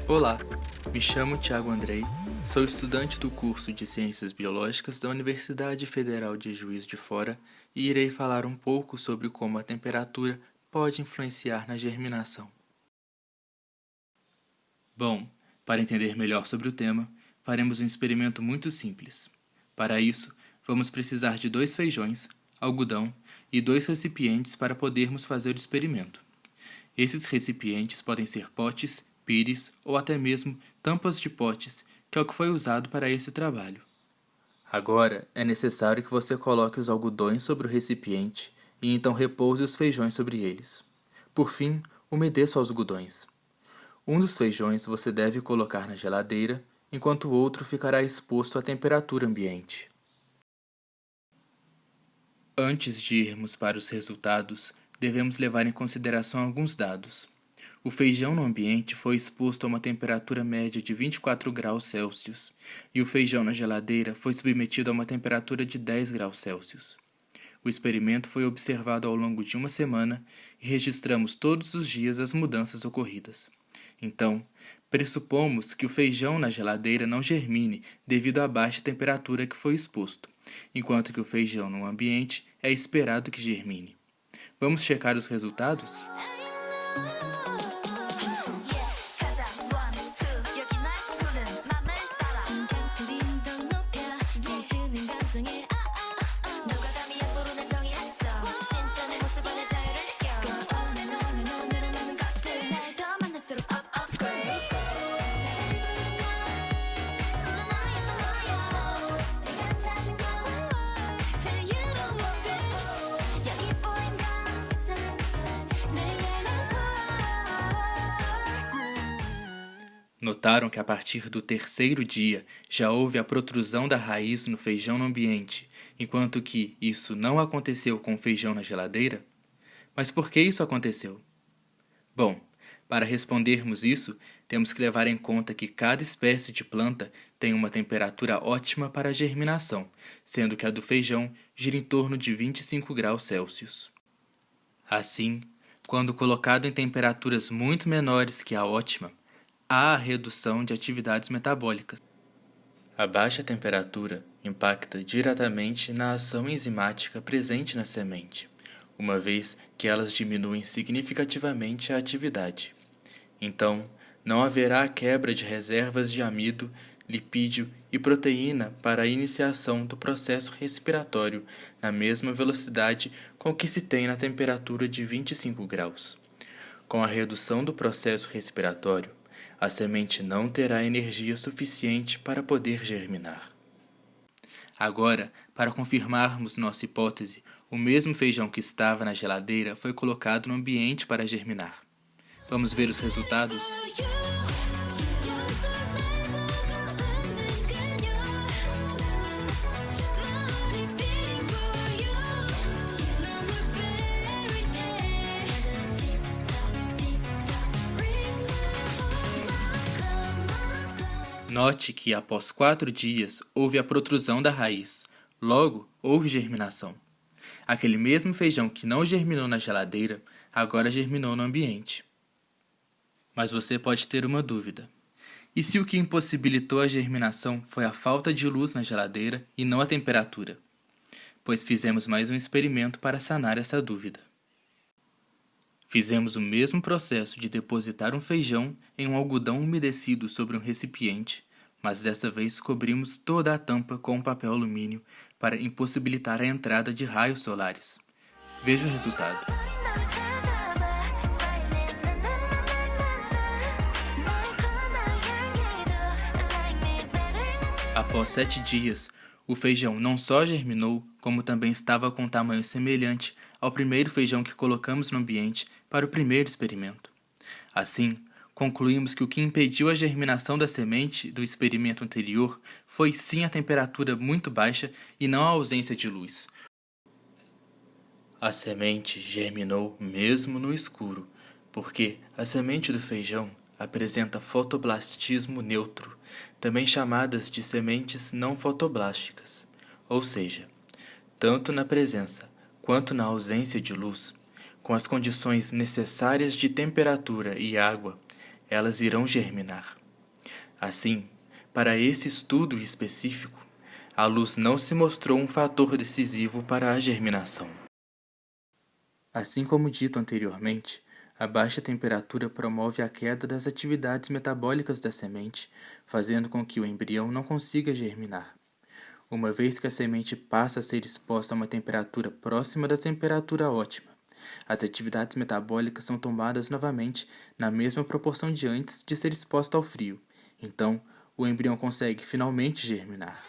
Olá, me chamo Thiago Andrei, sou estudante do curso de Ciências Biológicas da Universidade Federal de Juiz de Fora e irei falar um pouco sobre como a temperatura pode influenciar na germinação. Bom, para entender melhor sobre o tema, faremos um experimento muito simples. Para isso, vamos precisar de 2 feijões, algodão e 2 recipientes para podermos fazer o experimento. Esses recipientes podem ser potes, pires ou até mesmo tampas de potes, que é o que foi usado para esse trabalho. Agora, é necessário que você coloque os algodões sobre o recipiente e então repouse os feijões sobre eles. Por fim, umedeça os algodões. Um dos feijões você deve colocar na geladeira, enquanto o outro ficará exposto à temperatura ambiente. Antes de irmos para os resultados, devemos levar em consideração alguns dados. O feijão no ambiente foi exposto a uma temperatura média de 24 graus Celsius e o feijão na geladeira foi submetido a uma temperatura de 10 graus Celsius. O experimento foi observado ao longo de uma semana e registramos todos os dias as mudanças ocorridas. Então, pressupomos que o feijão na geladeira não germine devido à baixa temperatura que foi exposto, enquanto que o feijão no ambiente é esperado que germine. Vamos checar os resultados? Notaram que a partir do 3º dia já houve a protrusão da raiz no feijão no ambiente, enquanto que isso não aconteceu com o feijão na geladeira? Mas por que isso aconteceu? Bom, para respondermos isso, temos que levar em conta que cada espécie de planta tem uma temperatura ótima para a germinação, sendo que a do feijão gira em torno de 25 graus Celsius. Assim, quando colocado em temperaturas muito menores que a ótima, há a redução de atividades metabólicas. A baixa temperatura impacta diretamente na ação enzimática presente na semente, uma vez que elas diminuem significativamente a atividade. Então, não haverá quebra de reservas de amido, lipídio e proteína para a iniciação do processo respiratório na mesma velocidade com que se tem na temperatura de 25 graus. Com a redução do processo respiratório, a semente não terá energia suficiente para poder germinar. Agora, para confirmarmos nossa hipótese, o mesmo feijão que estava na geladeira foi colocado no ambiente para germinar. Vamos ver os resultados? Note que após 4 dias houve a protrusão da raiz, logo houve germinação. Aquele mesmo feijão que não germinou na geladeira, agora germinou no ambiente. Mas você pode ter uma dúvida. E se o que impossibilitou a germinação foi a falta de luz na geladeira e não a temperatura? Pois fizemos mais um experimento para sanar essa dúvida. Fizemos o mesmo processo de depositar um feijão em um algodão umedecido sobre um recipiente, mas dessa vez cobrimos toda a tampa com um papel alumínio para impossibilitar a entrada de raios solares. Veja o resultado. Após 7 dias, o feijão não só germinou, como também estava com tamanho semelhante ao primeiro feijão que colocamos no ambiente para o primeiro experimento. Assim, concluímos que o que impediu a germinação da semente do experimento anterior foi sim a temperatura muito baixa e não a ausência de luz. A semente germinou mesmo no escuro, porque a semente do feijão apresenta fotoblastismo neutro, também chamadas de sementes não fotoblásticas, ou seja, tanto na presença quanto na ausência de luz, com as condições necessárias de temperatura e água, elas irão germinar. Assim, para esse estudo específico, a luz não se mostrou um fator decisivo para a germinação. Assim como dito anteriormente, a baixa temperatura promove a queda das atividades metabólicas da semente, fazendo com que o embrião não consiga germinar. Uma vez que a semente passa a ser exposta a uma temperatura próxima da temperatura ótima, as atividades metabólicas são tomadas novamente na mesma proporção de antes de ser exposta ao frio. Então, o embrião consegue finalmente germinar.